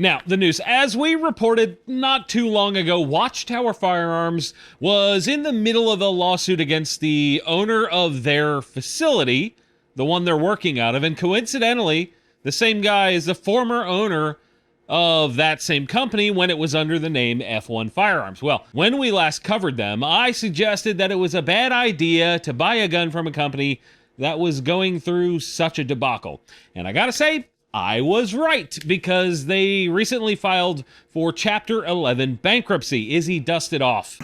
Now, the news. As we reported not too long ago, Watchtower Firearms was in the middle of a lawsuit against the owner of their facility, the one they're working out of, and coincidentally, the same guy is the former owner of that same company when it was under the name F1 Firearms. Well, when we last covered them, I suggested that it was a bad idea to buy a gun from a company that was going through such a debacle. And I gotta say, I was right, because they recently filed for Chapter 11 bankruptcy. Izzy dusted off.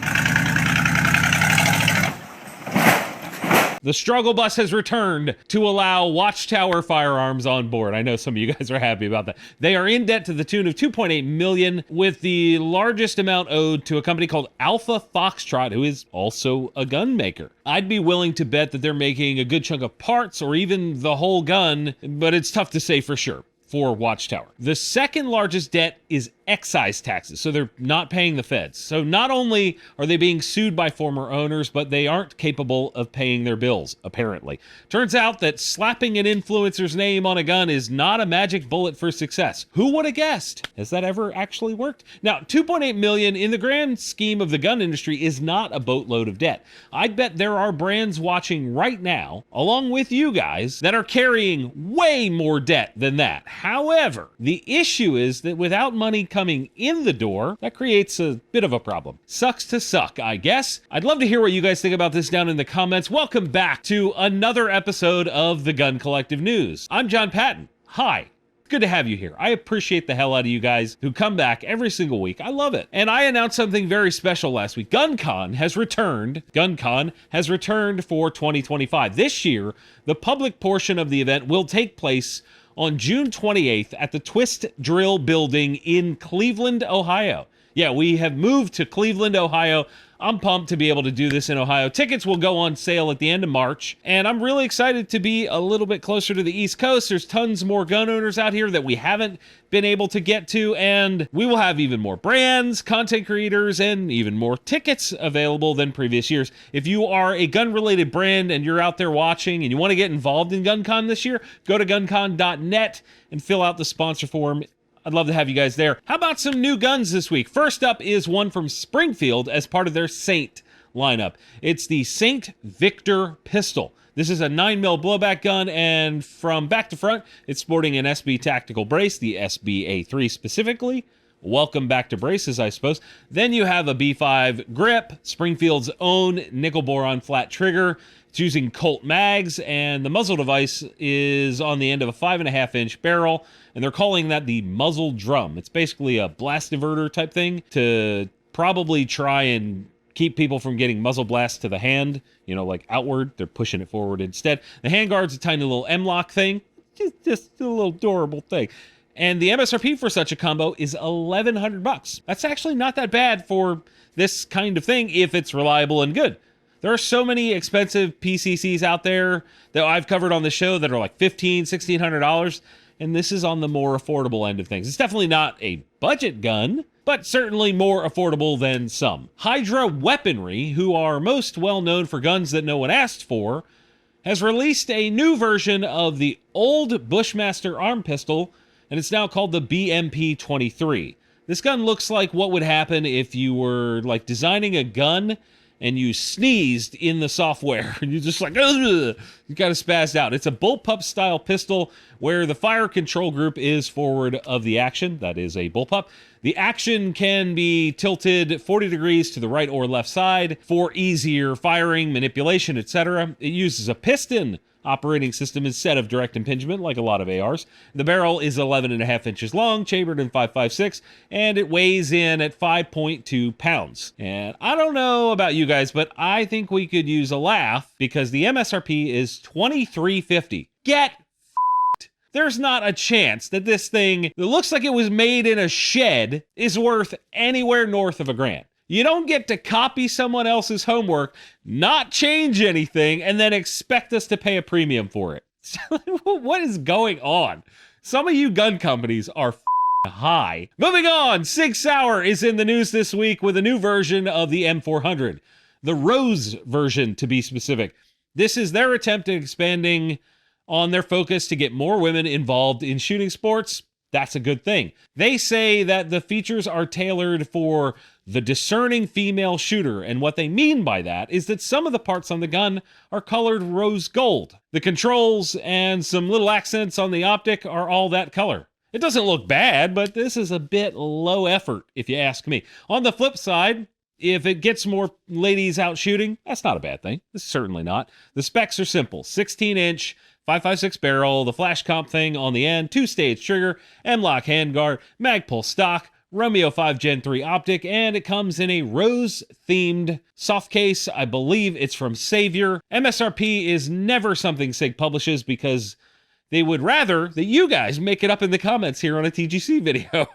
The struggle bus has returned to allow Watchtower Firearms on board. I know some of you guys are happy about that. They are in debt to the tune of $2.8 million, with the largest amount owed to a company called Alpha Foxtrot, who is also a gun maker. I'd be willing to bet that they're making a good chunk of parts or even the whole gun, but it's tough to say for sure for Watchtower. The second largest debt is excise taxes, so they're not paying the feds. So not only are they being sued by former owners, but they aren't capable of paying their bills, apparently. Turns out that slapping an influencer's name on a gun is not a magic bullet for success. Who would have guessed? Has that ever actually worked? Now, $2.8 million in the grand scheme of the gun industry is not a boatload of debt. I'd bet there are brands watching right now, along with you guys, that are carrying way more debt than that. However, the issue is that without money coming in the door, that creates a bit of a problem. Sucks to suck, I guess. I'd love to hear what you guys think about this down in the comments. Welcome back to another episode of the Gun Collective News. I'm John Patton. Hi. Good to have you here. I appreciate the hell out of you guys who come back every single week. I love it. And I announced something very special last week. GunCon has returned. GunCon has returned for 2025. This year, the public portion of the event will take place on June 28th at the Twist Drill Building in Cleveland, Ohio. Yeah, we have moved to Cleveland, Ohio. I'm pumped to be able to do this in Ohio. Tickets will go on sale at the end of March, and I'm really excited to be a little bit closer to the East Coast. There's tons more gun owners out here that we haven't been able to get to, and we will have even more brands, content creators, and even more tickets available than previous years. If you are a gun-related brand and you're out there watching and you want to get involved in GunCon this year, go to guncon.net and fill out the sponsor form. I'd love to have you guys there. How about some new guns this week? First up is one from Springfield as part of their Saint lineup. It's the Saint Victor pistol. This is a 9mm blowback gun, and from back to front, it's sporting an SB tactical brace, the SB-A3 specifically. Welcome back to braces, I suppose. Then you have a B5 grip, Springfield's own nickel boron flat trigger. It's using Colt mags, and the muzzle device is on the end of a 5.5-inch barrel, and they're calling that the muzzle drum. It's basically a blast diverter type thing to probably try and keep people from getting muzzle blasts to the hand, you know, like outward. They're pushing it forward instead. The handguard's a tiny little M-lock thing, just a little adorable thing. And the MSRP for such a combo is $1,100. That's actually not that bad for this kind of thing if it's reliable and good. There are so many expensive PCCs out there that I've covered on the show that are like $1,500, $1,600, and this is on the more affordable end of things. It's definitely not a budget gun, but certainly more affordable than some. Hydra Weaponry, who are most well known for guns that no one asked for, has released a new version of the old Bushmaster arm pistol, and it's now called the BMP23. This gun looks like what would happen if you were like designing a gun and you sneezed in the software, and you just like, ugh, you kind of spazzed out. It's a bullpup style pistol where the fire control group is forward of the action. That is a bullpup. The action can be tilted 40 degrees to the right or left side for easier firing, manipulation, etc. It uses a piston operating system instead of direct impingement like a lot of ARs. The barrel is 11.5 inches long, chambered in 5.56, and it weighs in at 5.2 pounds. And I don't know about you guys, but I think we could use a laugh because the MSRP is $23.50. Get f***ed. There's not a chance that this thing that looks like it was made in a shed is worth anywhere north of $1,000. You don't get to copy someone else's homework, not change anything, and then expect us to pay a premium for it. What is going on? Some of you gun companies are high. Moving on, Sig Sauer is in the news this week with a new version of the M400. The Rose version, to be specific. This is their attempt at expanding on their focus to get more women involved in shooting sports. That's a good thing. They say that the features are tailored for the discerning female shooter, and what they mean by that is that some of the parts on the gun are colored rose gold. The controls and some little accents on the optic are all that color. It doesn't look bad, but this is a bit low effort, if you ask me. On the flip side, if it gets more ladies out shooting, that's not a bad thing. It's certainly not. The specs are simple. 16-inch, 5.56 barrel, the flash comp thing on the end, 2-stage trigger, M-lock handguard, Magpul stock, Romeo 5 Gen 3 optic, and it comes in a rose-themed soft case. I believe it's from Savior. MSRP is never something SIG publishes because they would rather that you guys make it up in the comments here on a TGC video.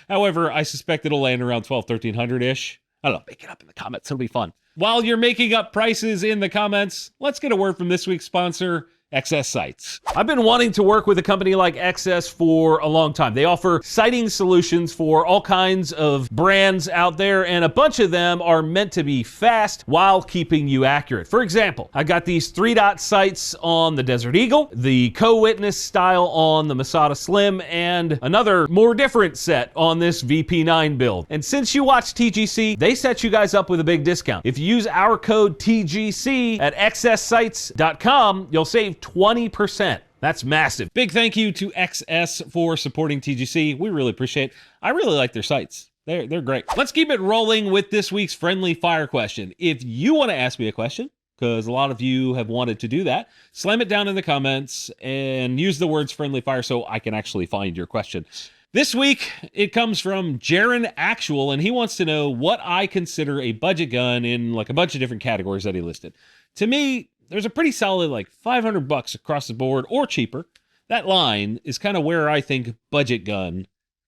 However, I suspect it'll land around $1,200-1,300-ish. I don't know, make it up in the comments. It'll be fun. While you're making up prices in the comments, let's get a word from this week's sponsor, XS Sights. I've been wanting to work with a company like XS for a long time. They offer sighting solutions for all kinds of brands out there, and a bunch of them are meant to be fast while keeping you accurate. For example, I got these 3-dot sights on the Desert Eagle, the Co-Witness style on the Masada Slim, and another more different set on this VP9 build. And since you watch TGC, they set you guys up with a big discount. If you use our code TGC at xssights.com, you'll save 20%. That's massive. Big thank you to XS for supporting TGC. We really appreciate it. I really like their sights. They're great. Let's keep it rolling with this week's friendly fire question. If you want to ask me a question, because a lot of you have wanted to do that, slam it down in the comments and use the words friendly fire so I can actually find your question. This week, it comes from Jaron Actual, and he wants to know what I consider a budget gun in like a bunch of different categories that he listed. To me, there's a pretty solid like $500 across the board or cheaper. That line is kind of where I think budget gun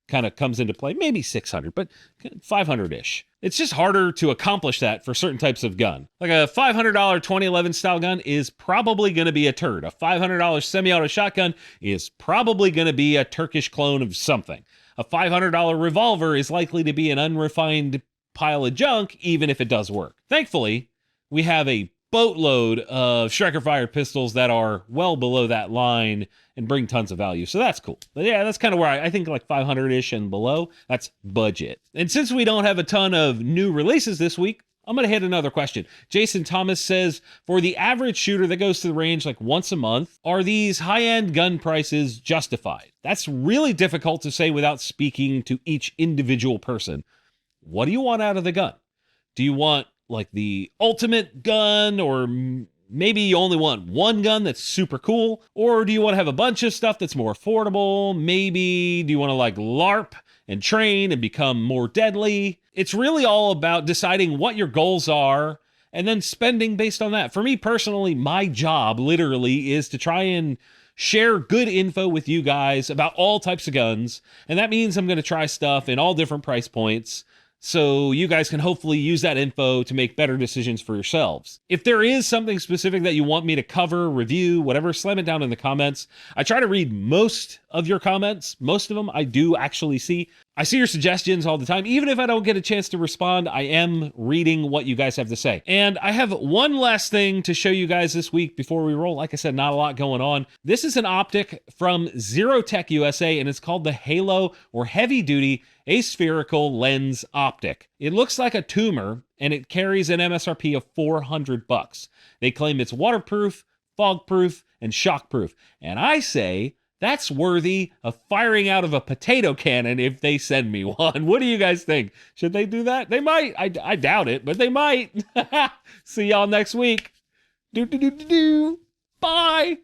kind of comes into play. Maybe 600, but 500-ish. It's just harder to accomplish that for certain types of gun. Like a $500 2011 style gun is probably going to be a turd. A $500 semi-auto shotgun is probably going to be a Turkish clone of something. A $500 revolver is likely to be an unrefined pile of junk, even if it does work. Thankfully, we have a boatload of striker fired pistols that are well below that line and bring tons of value. So that's cool. But yeah, that's kind of where I think like 500-ish and below, that's budget. And since we don't have a ton of new releases this week, I'm going to hit another question. Jason Thomas says, for the average shooter that goes to the range like once a month, are these high-end gun prices justified? That's really difficult to say without speaking to each individual person. What do you want out of the gun? Do you want like the ultimate gun, or maybe you only want one gun that's super cool? Or do you want to have a bunch of stuff that's more affordable? Maybe do you want to like LARP and train and become more deadly? It's really all about deciding what your goals are and then spending based on that. For me personally, my job literally is to try and share good info with you guys about all types of guns. And that means I'm going to try stuff in all different price points, so you guys can hopefully use that info to make better decisions for yourselves. If there is something specific that you want me to cover, review, whatever, slam it down in the comments. I try to read most of your comments. Most of them I do actually see. I see your suggestions all the time. Even if I don't get a chance to respond, I am reading what you guys have to say. And I have one last thing to show you guys this week before we roll. Like I said, not a lot going on. This is an optic from ZeroTech USA, and it's called the Halo or Heavy Duty Aspherical Lens Optic. It looks like a tumor, and it carries an MSRP of $400. They claim it's waterproof, fog-proof, and shock-proof. And I say that's worthy of firing out of a potato cannon if they send me one. What do you guys think? Should they do that? They might. I doubt it, but they might. See y'all next week. Bye.